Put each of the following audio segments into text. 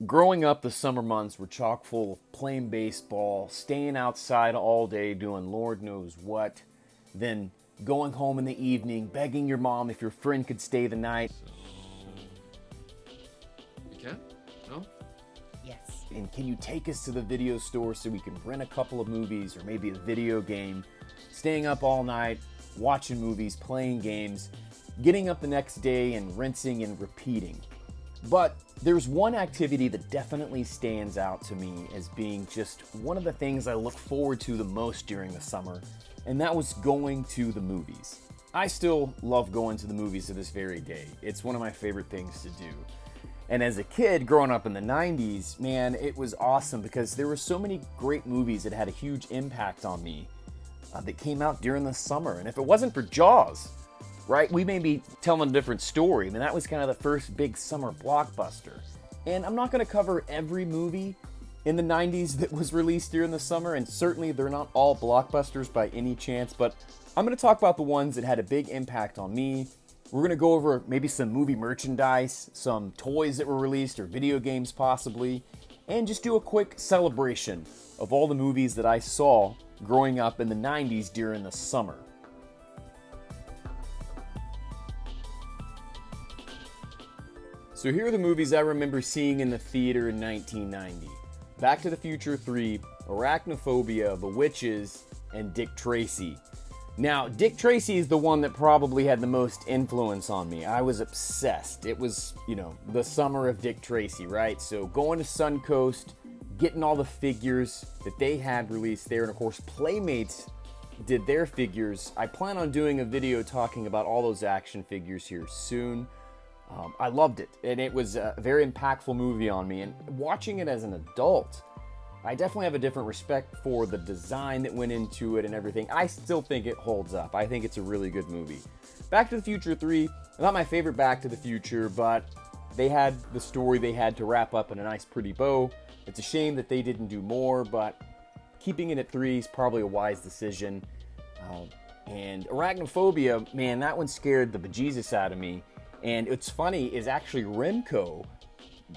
Growing up, the summer months were chock full of playing baseball, staying outside all day doing Lord knows what, then going home in the evening, begging your mom if your friend could stay the night. You can? No? Yes. And can you take us to the video store so we can rent a couple of movies or maybe a video game? Staying up all night, watching movies, playing games, getting up the next day and rinsing and repeating. But there's one activity that definitely stands out to me as being just one of the things I look forward to the most during the summer, and that was going to the movies. I still love going to the movies to this very day. It's one of my favorite things to do. And as a kid growing up in the 90's, man, it was awesome because there were so many great movies that had a huge impact on me that came out during the summer. And if it wasn't for Jaws, right, we may be telling a different story. I mean, that was kind of the first big summer blockbuster. And I'm not going to cover every movie in the 90's that was released during the summer, and certainly they're not all blockbusters by any chance, but I'm going to talk about the ones that had a big impact on me. We're going to go over maybe some movie merchandise, some toys that were released, or video games possibly, and just do a quick celebration of all the movies that I saw growing up in the 90's during the summer. So here are the movies I remember seeing in the theater in 1990. Back to the Future 3, Arachnophobia, The Witches, and Dick Tracy. Now, Dick Tracy is the one that probably had the most influence on me. I was obsessed. It was, the summer of Dick Tracy, right? So going to Suncoast, getting all the figures that they had released there, and of course Playmates did their figures. I plan on doing a video talking about all those action figures here soon. I loved it, and it was a very impactful movie on me. And watching it as an adult, I definitely have a different respect for the design that went into it and everything. I still think it holds up. I think it's a really good movie. Back to the Future 3, not my favorite Back to the Future, but they had the story they had to wrap up in a nice, pretty bow. It's a shame that they didn't do more, but keeping it at 3 is probably a wise decision. And Arachnophobia, man, that one scared the bejesus out of me. And it's funny is actually Remco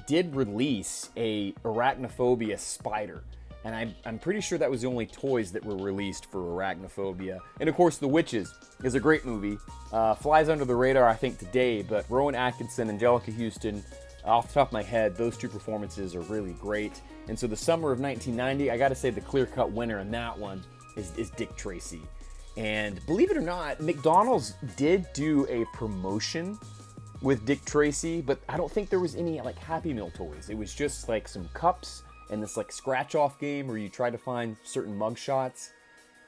did release a Arachnophobia spider. And I'm pretty sure that was the only toys that were released for Arachnophobia. And of course, The Witches is a great movie. Flies under the radar, I think, today. But Rowan Atkinson, Angelica Houston, off the top of my head, those two performances are really great. And so the summer of 1990, I got to say the clear-cut winner in that one is Dick Tracy. And believe it or not, McDonald's did do a promotion with Dick Tracy, but I don't think there was any Happy Meal toys. It was just some cups and this scratch off game where you try to find certain mug shots.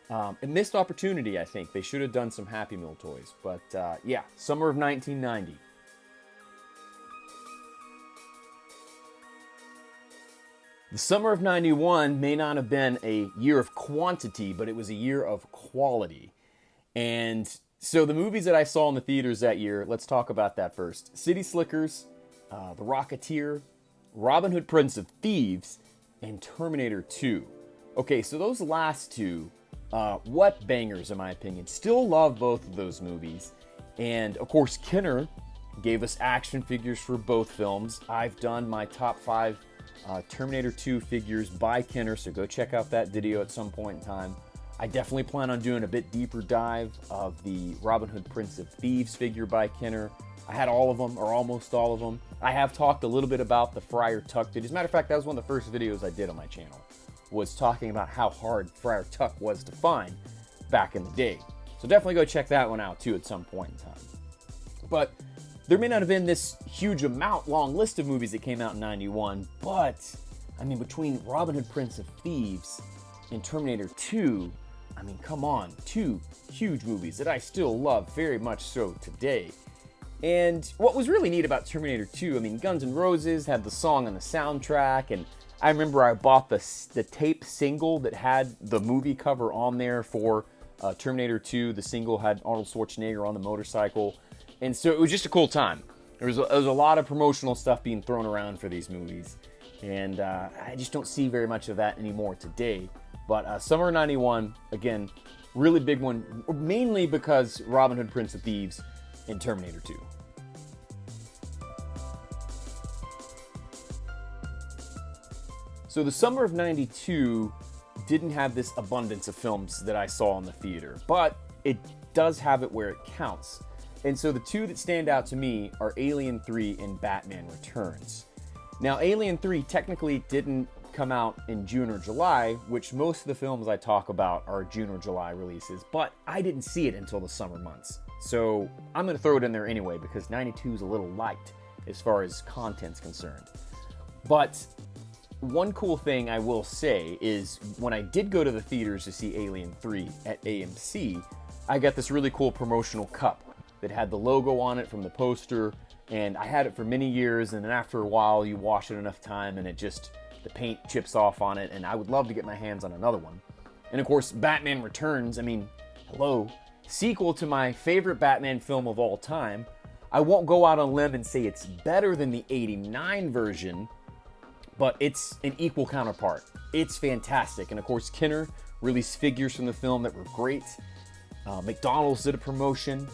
A missed opportunity, I think. They should have done some Happy Meal toys. But yeah, summer of 1990. The summer of 91 may not have been a year of quantity, but it was a year of quality. And so the movies that I saw in the theaters that year, let's talk about that first. City Slickers, The Rocketeer, Robin Hood Prince of Thieves, and Terminator 2. Okay, so those last two, what bangers in my opinion. Still love both of those movies. And of course, Kenner gave us action figures for both films. I've done my top 5 Terminator 2 figures by Kenner, so go check out that video at some point in time. I definitely plan on doing a bit deeper dive of the Robin Hood Prince of Thieves figure by Kenner. I had all of them, or almost all of them. I have talked a little bit about the Friar Tuck video. As a matter of fact, that was one of the first videos I did on my channel, was talking about how hard Friar Tuck was to find back in the day. So definitely go check that one out too at some point in time. But there may not have been this huge long list of movies that came out in 91, but I mean, between Robin Hood Prince of Thieves and Terminator 2, I mean, come on, 2 huge movies that I still love very much so today. And what was really neat about Terminator 2, I mean, Guns N' Roses had the song on the soundtrack, and I remember I bought the tape single that had the movie cover on there for Terminator 2. The single had Arnold Schwarzenegger on the motorcycle, and so it was just a cool time. There was a lot of promotional stuff being thrown around for these movies, and I just don't see very much of that anymore today. But summer 91, again, really big one, mainly because Robin Hood Prince of Thieves and Terminator 2. So the summer of 92 didn't have this abundance of films that I saw in the theater, but it does have it where it counts. And so the two that stand out to me are Alien 3 and Batman Returns. Now, Alien 3 technically didn't come out in June or July, which most of the films I talk about are June or July releases, but I didn't see it until the summer months. So I'm going to throw it in there anyway because 92 is a little light as far as content's concerned. But one cool thing I will say is when I did go to the theaters to see Alien 3 at AMC, I got this really cool promotional cup that had the logo on it from the poster, and I had it for many years, and then after a while you wash it enough time and the paint chips off on it, and I would love to get my hands on another one. And of course, Batman Returns, hello, sequel to my favorite Batman film of all time. I won't go out on a limb and say it's better than the '89 version, but it's an equal counterpart. It's fantastic. And of course, Kenner released figures from the film that were great. McDonald's did a promotion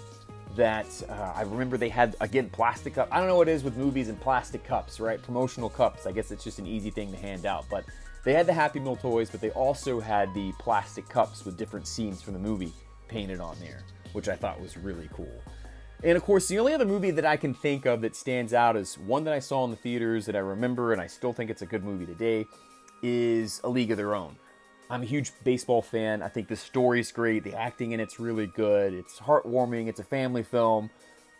that I remember they had, again, plastic cup. I don't know what it is with movies and plastic cups, right? Promotional cups. I guess it's just an easy thing to hand out. But they had the Happy Meal toys, but they also had the plastic cups with different scenes from the movie painted on there, which I thought was really cool. And of course, the only other movie that I can think of that stands out as one that I saw in the theaters that I remember, and I still think it's a good movie today, is A League of Their Own. I'm a huge baseball fan. I think the story's great. The acting in it's really good. It's heartwarming. It's a family film.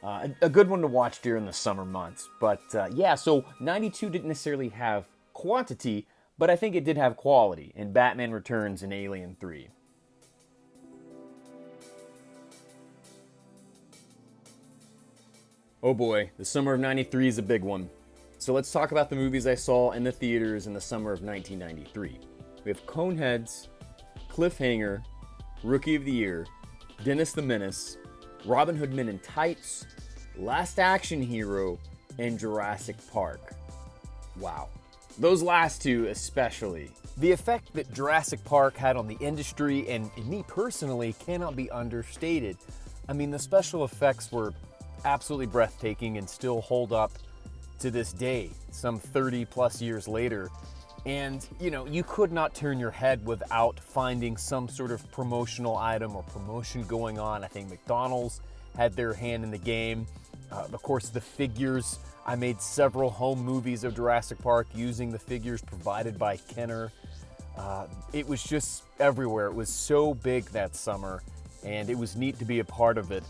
A good one to watch during the summer months. But so 92 didn't necessarily have quantity, but I think it did have quality in Batman Returns and Alien 3. Oh boy, the summer of 93 is a big one. So let's talk about the movies I saw in the theaters in the summer of 1993. We have Coneheads, Cliffhanger, Rookie of the Year, Dennis the Menace, Robin Hood Men in Tights, Last Action Hero, and Jurassic Park. Wow. Those last two especially. The effect that Jurassic Park had on the industry and me personally cannot be understated. The special effects were absolutely breathtaking and still hold up to this day, some 30 plus years later. And, you could not turn your head without finding some sort of promotional item or promotion going on. I think McDonald's had their hand in the game. Of course, the figures. I made several home movies of Jurassic Park using the figures provided by Kenner. It was just everywhere. It was so big that summer, and it was neat to be a part of it.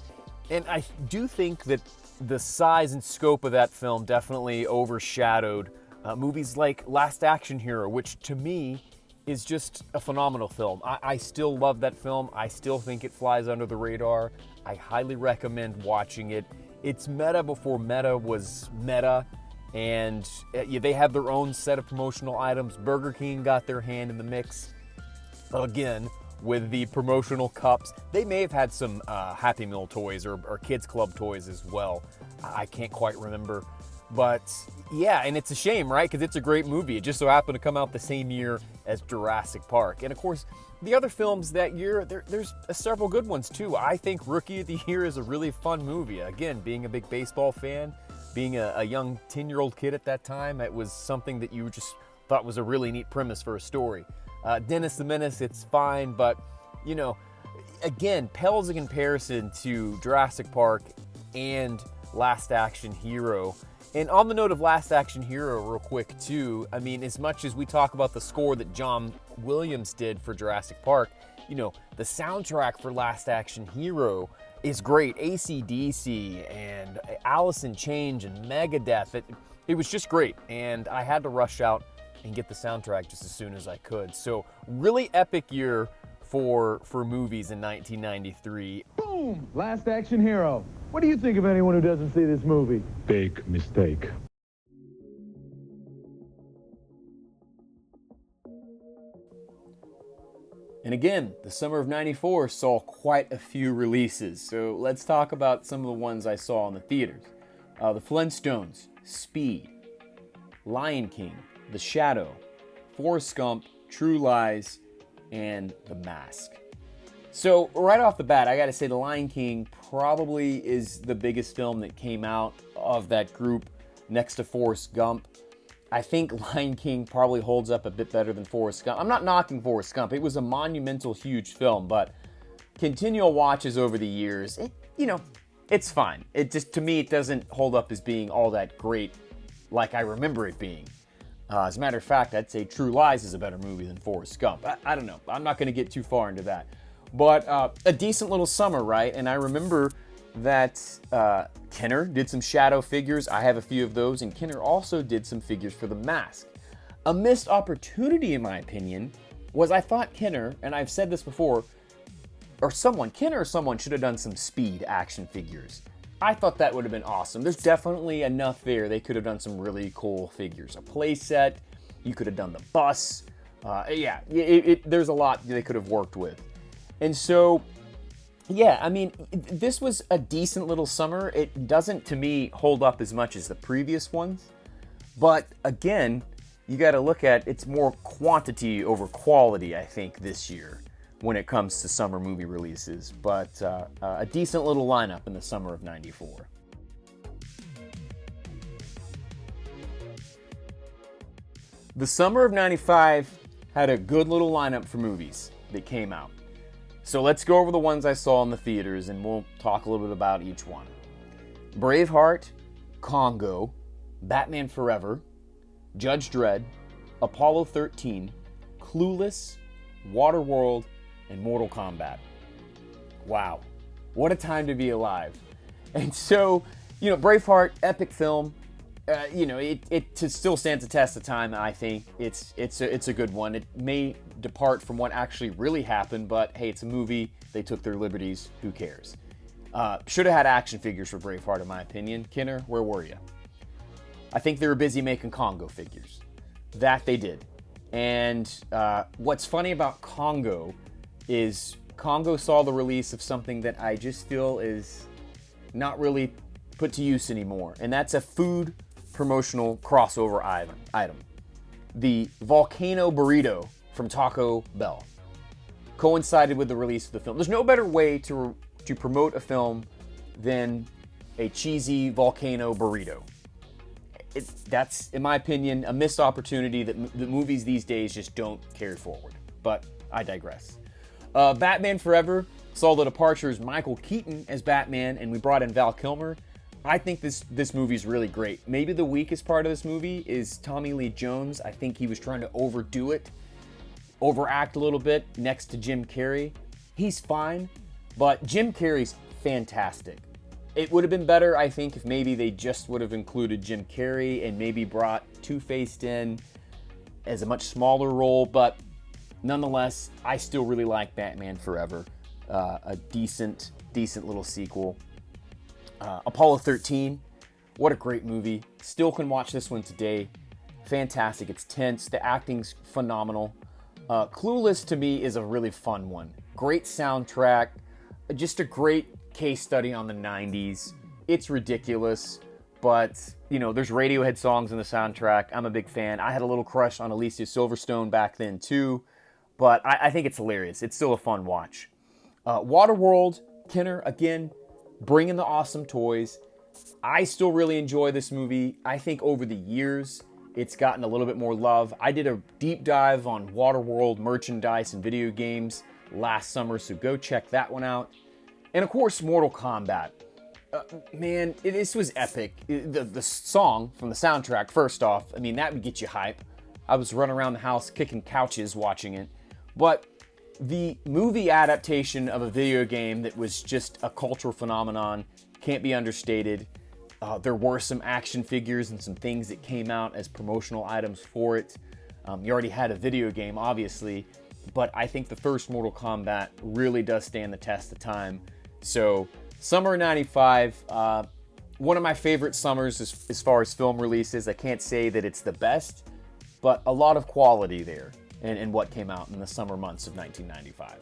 And I do think that the size and scope of that film definitely overshadowed movies like Last Action Hero, which to me is just a phenomenal film. I still love that film. I still think it flies under the radar. I highly recommend watching it. It's meta before meta was meta, and they have their own set of promotional items. Burger King got their hand in the mix again with the promotional cups. They may have had some Happy Meal toys or Kids Club toys as well. I can't quite remember. But yeah, and it's a shame, right? Because it's a great movie. It just so happened to come out the same year as Jurassic Park. And of course, the other films that year, there's several good ones too. I think Rookie of the Year is a really fun movie. Again, being a big baseball fan, being a young 10-year-old kid at that time, it was something that you just thought was a really neat premise for a story. Dennis the Menace, it's fine, but again, pales in comparison to Jurassic Park and Last Action Hero. And on the note of Last Action Hero, real quick too, as much as we talk about the score that John Williams did for Jurassic Park, the soundtrack for Last Action Hero is great. AC/DC and Alice in Chains and Megadeth. It was just great, and I had to rush out and get the soundtrack just as soon as I could. So really epic year for movies in 1993. Boom! Last Action Hero. What do you think of anyone who doesn't see this movie? Big mistake. And again, the summer of 94 saw quite a few releases. So let's talk about some of the ones I saw in the theaters. The Flintstones, Speed, Lion King, The Shadow, Forrest Gump, True Lies, and The Mask. So right off the bat, I gotta say The Lion King probably is the biggest film that came out of that group next to Forrest Gump. I think Lion King probably holds up a bit better than Forrest Gump. I'm not knocking Forrest Gump. It was a monumental, huge film, but continual watches over the years, it's fine. It just, to me, it doesn't hold up as being all that great like I remember it being. As a matter of fact, I'd say True Lies is a better movie than Forrest Gump. I don't know. I'm not going to get too far into that. But a decent little summer, right? And I remember that Kenner did some shadow figures. I have a few of those. And Kenner also did some figures for The Mask. A missed opportunity, in my opinion, was I thought Kenner, and I've said this before, Kenner or someone should have done some Speed action figures. I thought that would have been awesome. There's definitely enough there. They could have done some really cool figures. A play set. You could have done the bus. There's a lot they could have worked with. And so, yeah, I mean, this was a decent little summer. It doesn't, to me, hold up as much as the previous ones. But again, you got to look at it's more quantity over quality, I think, this year when it comes to summer movie releases, but a decent little lineup in the summer of '94. The summer of '95 had a good little lineup for movies that came out. So let's go over the ones I saw in the theaters, and we'll talk a little bit about each one. Braveheart, Congo, Batman Forever, Judge Dredd, Apollo 13, Clueless, Waterworld, and Mortal Kombat. Wow, what a time to be alive. And so, Braveheart, epic film. It still stands the test of time. I think it's a good one. It may depart from what actually really happened, but hey, it's a movie. They took their liberties. Who cares? Should have had action figures for Braveheart, in my opinion. Kenner, where were you? I think they were busy making Congo figures. That they did. And what's funny about Congo is Congo saw the release of something that I just feel is not really put to use anymore, and that's a food promotional crossover item. The Volcano Burrito from Taco Bell coincided with the release of the film. There's no better way to promote a film than a cheesy volcano burrito. That's, in my opinion, a missed opportunity that the movies these days just don't carry forward. But I digress. Batman Forever saw the departures Michael Keaton as Batman, and we brought in Val Kilmer. I think this movie's really great. Maybe the weakest part of this movie is Tommy Lee Jones. I think he was trying to overdo it, overact a little bit next to Jim Carrey. He's fine, but Jim Carrey's fantastic. It would have been better, I think, if maybe they just would have included Jim Carrey and maybe brought Two-Face in as a much smaller role, but nonetheless, I still really like Batman Forever. A decent little sequel. Apollo 13, what a great movie. Still can watch this one today. Fantastic. It's tense. The acting's phenomenal. Clueless, to me, is a really fun one. Great soundtrack. Just a great case study on the 90s. It's ridiculous, but, there's Radiohead songs in the soundtrack. I'm a big fan. I had a little crush on Alicia Silverstone back then, too. But I think it's hilarious. It's still a fun watch. Waterworld, Kenner, again, bringing the awesome toys. I still really enjoy this movie. I think over the years, it's gotten a little bit more love. I did a deep dive on Waterworld merchandise and video games last summer, so go check that one out. And of course, Mortal Kombat. Man, this was epic. The song from the soundtrack, first off, that would get you hype. I was running around the house kicking couches watching it. But the movie adaptation of a video game that was just a cultural phenomenon can't be understated. There were some action figures and some things that came out as promotional items for it. You already had a video game, obviously, but I think the first Mortal Kombat really does stand the test of time. So, summer of '95, one of my favorite summers as far as film releases. I can't say that it's the best, but a lot of quality there in what came out in the summer months of 1995.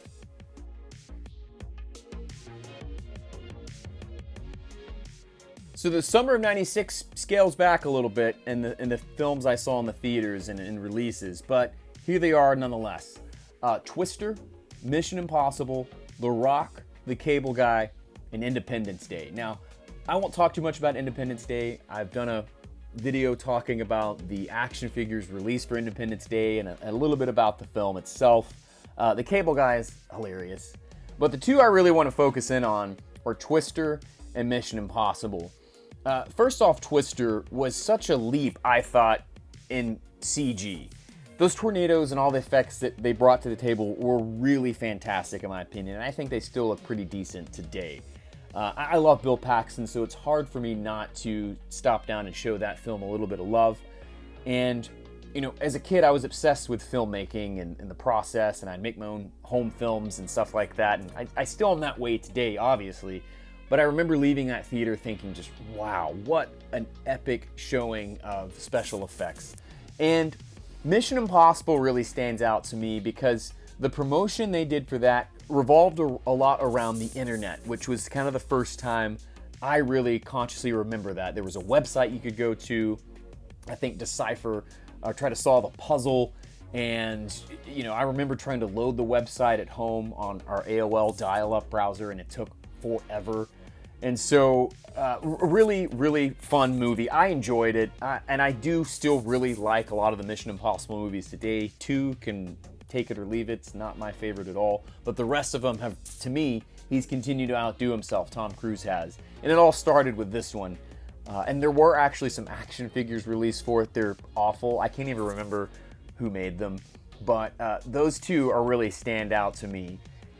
So the summer of '96 scales back a little bit in the films I saw in the theaters and in releases, but here they are nonetheless. Twister, Mission Impossible, The Rock, The Cable Guy, and Independence Day. Now, I won't talk too much about Independence Day. I've done a video talking about the action figures released for Independence Day and a little bit about the film itself. The Cable Guy is hilarious. But the two I really want to focus in on are Twister and Mission Impossible. First off, Twister was such a leap, I thought, in CG. Those tornadoes and all the effects that they brought to the table were really fantastic in my opinion, and I think they still look pretty decent today. I love Bill Paxton, so it's hard for me not to stop down and show that film a little bit of love. And, you know, as a kid, I was obsessed with filmmaking and the process, and I'd make my own home films and stuff like that, and I still am that way today, obviously. But I remember leaving that theater thinking just, wow, what an epic showing of special effects. And Mission Impossible really stands out to me because the promotion they did for that revolved a lot around the internet, which was kind of the first time I really consciously remember that. There was a website you could go to, I think decipher, try to solve a puzzle, and you know, I remember trying to load the website at home on our AOL dial-up browser, and it took forever. And so, really, really fun movie. I enjoyed it, and I do still really like a lot of the Mission Impossible movies today. 2 can take it or leave it. It's not my favorite at all. But the rest of them have, to me, he's continued to outdo himself. Tom Cruise has. And it all started with this one. And there were actually some action figures released for it. They're awful. I can't even remember who made them. But those two are really stand out to me.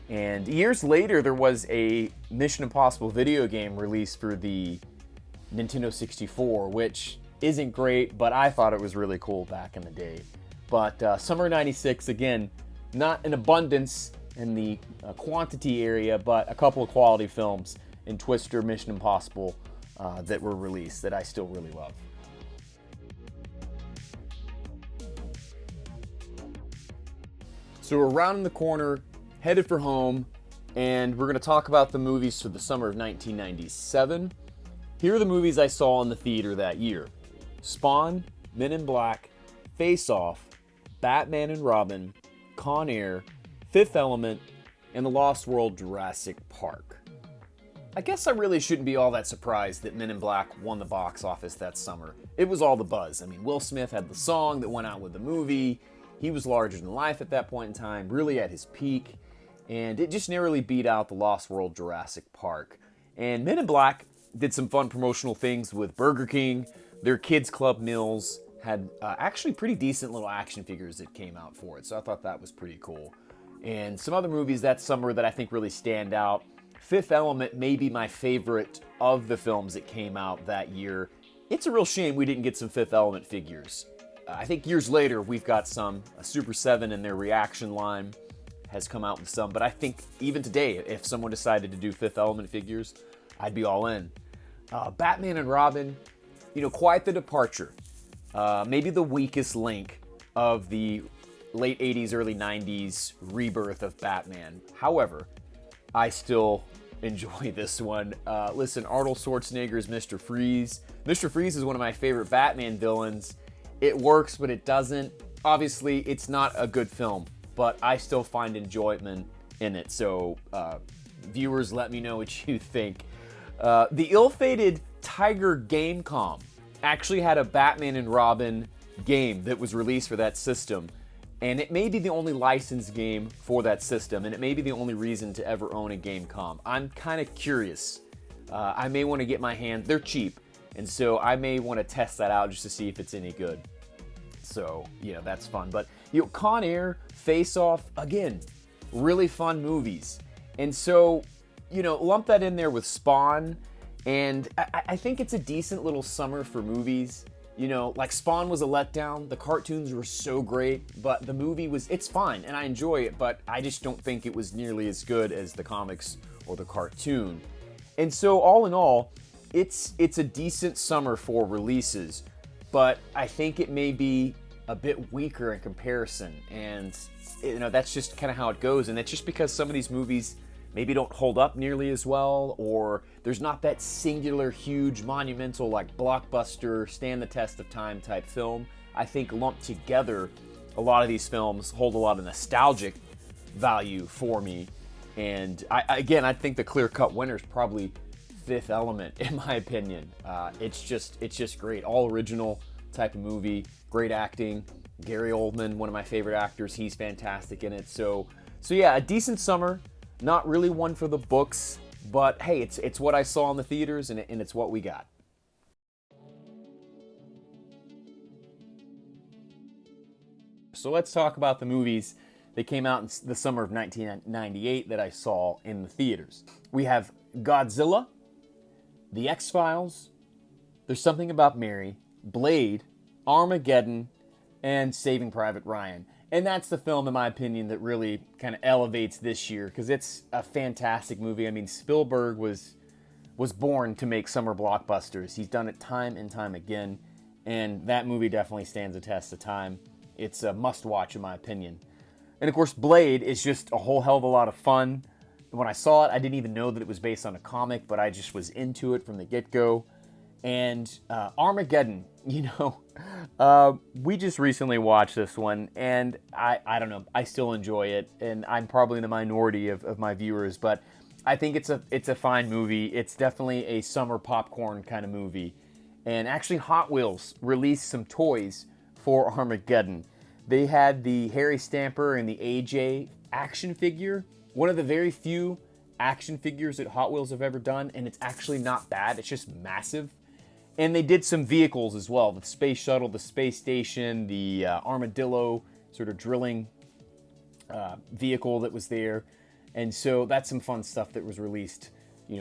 And years later, there was a Mission Impossible video game released for the Nintendo 64, which isn't great, but I thought it was really cool back in the day. But Summer 96, again, not an abundance in the quantity area, but a couple of quality films in Twister, Mission Impossible that were released that I still really love. So we're rounding the corner, headed for home, and we're going to talk about the movies for the summer of 1997. Here are the movies I saw in the theater that year: Spawn, Men in Black, Face Off, Batman and Robin, Con Air, Fifth Element, and The Lost World: Jurassic Park. I guess I really shouldn't be all that surprised that Men in Black won the box office that summer. It was all the buzz. I mean, Will Smith had the song that went out with the movie. He was larger than life at that point in time, really at his peak. And it just narrowly beat out The Lost World: Jurassic Park. And Men in Black did some fun promotional things with Burger King. Their Kids Club meals had actually pretty decent little action figures that came out for it. So I thought that was pretty cool. And some other movies that summer that I think really stand out. Fifth Element may be my favorite of the films that came out that year. It's a real shame we didn't get some Fifth Element figures. I think years later we've got some. Super 7 and their reaction line has come out with some, but I think even today, if someone decided to do Fifth Element figures, I'd be all in. Batman and Robin, you know, quite the departure. Maybe the weakest link of the late 80s, early 90s rebirth of Batman. However, I still enjoy this one. Listen, Arnold Schwarzenegger's Mr. Freeze. Mr. Freeze is one of my favorite Batman villains. It works, but it doesn't. Obviously, it's not a good film, but I still find enjoyment in it. So, viewers, let me know what you think. The ill-fated Tiger Gamecom actually had a Batman and Robin game that was released for that system. And it may be the only licensed game for that system, and it may be the only reason to ever own a Gamecom. I'm kind of curious. I may want to get my hands, they're cheap, and so I may want to test that out just to see if it's any good. So, yeah, that's fun. But, you know, Con Air, Face Off, again, really fun movies. And so, you know, lump that in there with Spawn, and I think it's a decent little summer for movies. You know, like Spawn was a letdown. The cartoons were so great, but the movie it's fine, and I enjoy it, but I just don't think it was nearly as good as the comics or the cartoon. And so, all in all, it's a decent summer for releases, but I think it may be a bit weaker in comparison, and you know, that's just kind of how it goes, and it's just because some of these movies maybe don't hold up nearly as well, or there's not that singular, huge, monumental, like blockbuster, stand the test of time type film. I think lumped together, a lot of these films hold a lot of nostalgic value for me. And I think the clear-cut winner is probably Fifth Element, in my opinion. It's just great. All original type of movie. Great acting. Gary Oldman, one of my favorite actors. He's fantastic in it. So yeah, a decent summer. Not really one for the books, but hey, it's what I saw in the theaters, and it's what we got. So let's talk about the movies that came out in the summer of 1998 that I saw in the theaters. We have Godzilla, The X-Files, There's Something About Mary, Blade, Armageddon, and Saving Private Ryan. And that's the film, in my opinion, that really kind of elevates this year, because it's a fantastic movie. I mean, Spielberg was born to make summer blockbusters. He's done it time and time again, and that movie definitely stands the test of time. It's a must-watch, in my opinion. And, of course, Blade is just a whole hell of a lot of fun. When I saw it, I didn't even know that it was based on a comic, but I just was into it from the get-go. And Armageddon, we just recently watched this one, and I don't know, I still enjoy it, and I'm probably in the minority of my viewers, but I think it's a fine movie. It's definitely a summer popcorn kind of movie. And actually, Hot Wheels released some toys for Armageddon. They had the Harry Stamper and the AJ action figure, one of the very few action figures that Hot Wheels have ever done, and it's actually not bad. It's just massive. And they did some vehicles as well, the space shuttle, the space station, the armadillo sort of drilling vehicle that was there. And so that's some fun stuff that was released,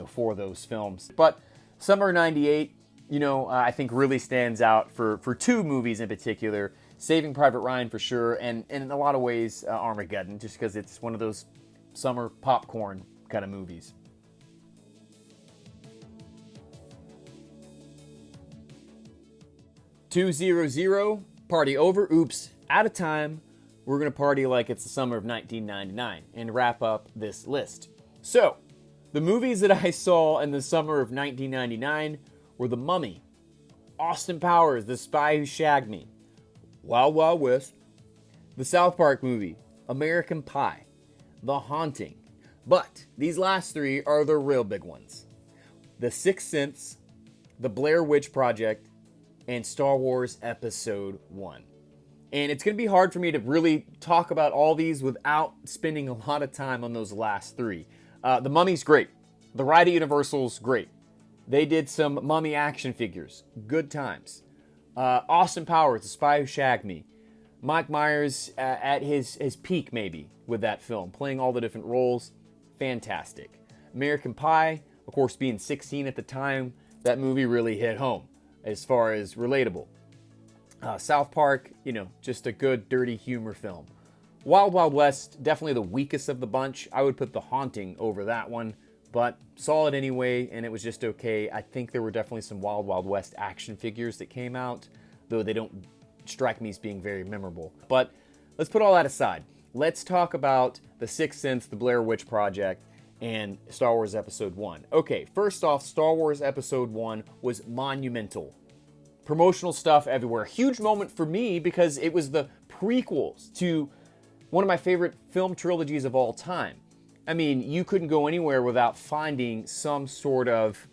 for those films. But summer '98, I think really stands out for two movies in particular. Saving Private Ryan for sure, and in a lot of ways Armageddon, just because it's one of those summer popcorn kind of movies. $2-0, party over. Oops, out of time. We're going to party like it's the summer of 1999 and wrap up this list. So, the movies that I saw in the summer of 1999 were The Mummy, Austin Powers, The Spy Who Shagged Me, Wild Wild West, the South Park movie, American Pie, The Haunting. But these last three are the real big ones. The Sixth Sense, The Blair Witch Project, and Star Wars Episode 1. And it's going to be hard for me to really talk about all these without spending a lot of time on those last three. The Mummy's great. The ride at Universal's great. They did some Mummy action figures. Good times. Austin Powers, The Spy Who Shagged Me. Mike Myers at his peak, maybe, with that film. Playing all the different roles. Fantastic. American Pie, of course, being 16 at the time, that movie really hit home as far as relatable. South Park, just a good, dirty humor film. Wild Wild West, definitely the weakest of the bunch. I would put The Haunting over that one, but saw it anyway, and it was just okay. I think there were definitely some Wild Wild West action figures that came out, though they don't strike me as being very memorable. But let's put all that aside. Let's talk about The Sixth Sense, The Blair Witch Project, and Star Wars Episode 1. Okay, first off, Star Wars Episode 1 was monumental. Promotional stuff everywhere. A huge moment for me because it was the prequels to one of my favorite film trilogies of all time. I mean, you couldn't go anywhere without finding some sort of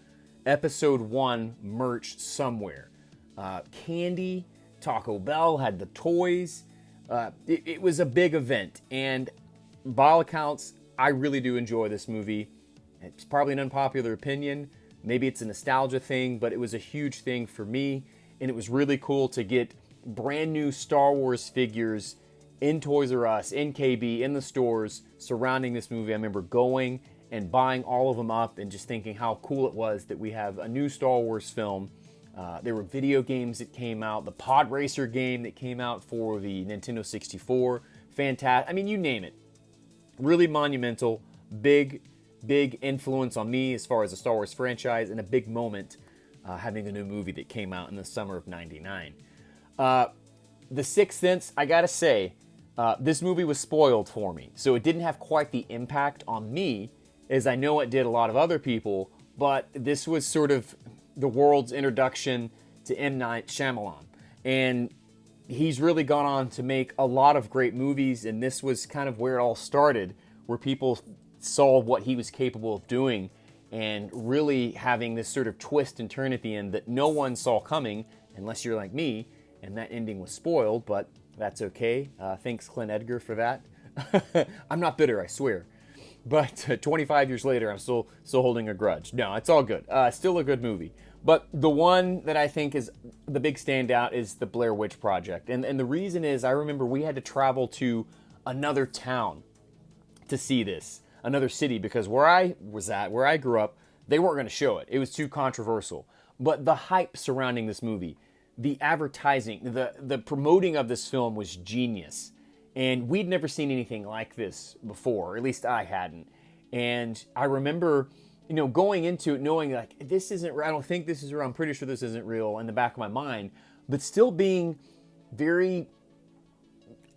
Episode 1 merch somewhere. Candy, Taco Bell had the toys. It was a big event, and by all accounts, I really do enjoy this movie. It's probably an unpopular opinion. Maybe it's a nostalgia thing, but it was a huge thing for me. And it was really cool to get brand new Star Wars figures in Toys R Us, in KB, in the stores surrounding this movie. I remember going and buying all of them up and just thinking how cool it was that we have a new Star Wars film. There were video games that came out. The Pod Racer game that came out for the Nintendo 64. Fantastic. I mean, you name it. Really monumental, big influence on me as far as the Star Wars franchise, and a big moment having a new movie that came out in the summer of '99. The Sixth Sense, I gotta say, this movie was spoiled for me, so it didn't have quite the impact on me as I know it did a lot of other people, but this was sort of the world's introduction to M. Night Shyamalan. And he's really gone on to make a lot of great movies, and this was kind of where it all started, where people saw what he was capable of doing and really having this sort of twist and turn at the end that no one saw coming, unless you're like me, and that ending was spoiled, but that's okay. Thanks, Clint Edgar, for that. I'm not bitter, I swear. But 25 years later, I'm still holding a grudge. No, it's all good. Still a good movie. But the one that I think is the big standout is the Blair Witch Project. And the reason is, I remember we had to travel to another town to see this, another city, because where I was at, where I grew up, they weren't going to show it. It was too controversial. But the hype surrounding this movie, the advertising, the promoting of this film was genius. And we'd never seen anything like this before, or at least I hadn't. And I remember, going into it knowing like, this isn't, I don't think this is real, I'm pretty sure this isn't real in the back of my mind, but still being very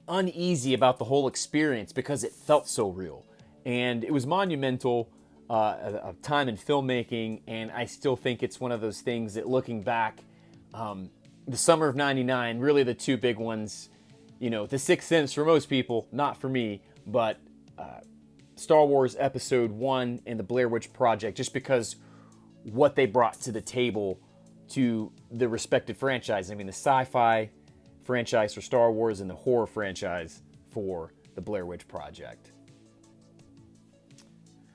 uneasy about the whole experience because it felt so real. And it was monumental, a time in filmmaking, and I still think it's one of those things that looking back, the summer of '99, really the two big ones, The Sixth Sense for most people, not for me, but Star Wars Episode 1 and the Blair Witch Project, just because what they brought to the table to the respective franchise. I mean, the sci-fi franchise for Star Wars and the horror franchise for the Blair Witch Project.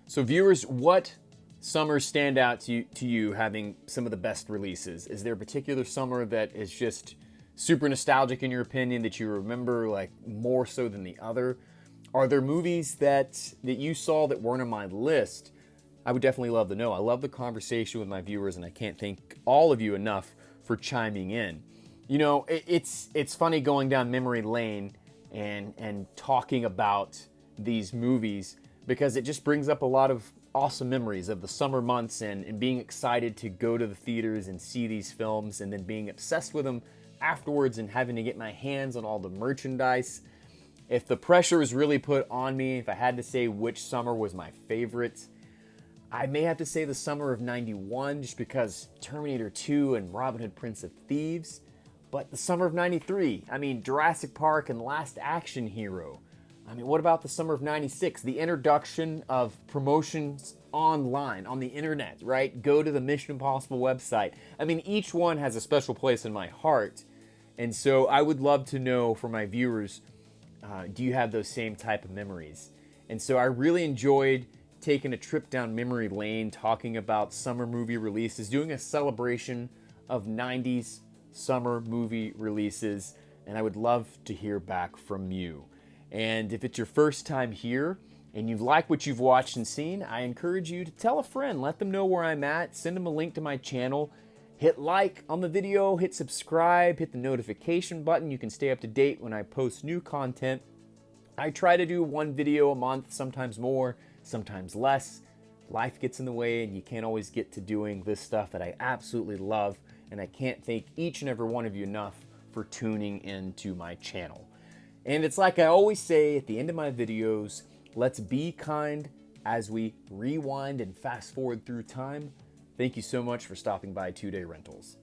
So viewers, what summers stand out to you having some of the best releases? Is there a particular summer that is just super nostalgic in your opinion that you remember like more so than the other? Are there movies that you saw that weren't on my list? I would definitely love to know. I love the conversation with my viewers, and I can't thank all of you enough for chiming in. It's funny going down memory lane and talking about these movies because it just brings up a lot of awesome memories of the summer months and being excited to go to the theaters and see these films, and then being obsessed with them afterwards and having to get my hands on all the merchandise. If the pressure was really put on me, if I had to say which summer was my favorite, I may have to say the summer of '91, just because Terminator 2 and Robin Hood Prince of Thieves. But the summer of '93, I mean, Jurassic Park and Last Action Hero. I mean, what about the summer of '96? The introduction of promotions online, on the internet, right? Go to the Mission Impossible website. I mean, each one has a special place in my heart. And so I would love to know from my viewers, do you have those same type of memories? And so I really enjoyed taking a trip down memory lane, talking about summer movie releases, doing a celebration of 90s summer movie releases, and I would love to hear back from you. And if it's your first time here and you like what you've watched and seen, I encourage you to tell a friend, let them know where I'm at, send them a link to my channel, hit like on the video, hit subscribe, hit the notification button. You can stay up to date when I post new content. I try to do one video a month, sometimes more, sometimes less. Life gets in the way and you can't always get to doing this stuff that I absolutely love, and I can't thank each and every one of you enough for tuning into my channel. And it's like I always say at the end of my videos, let's be kind as we rewind and fast forward through time. Thank you so much for stopping by 2 Day Rentals.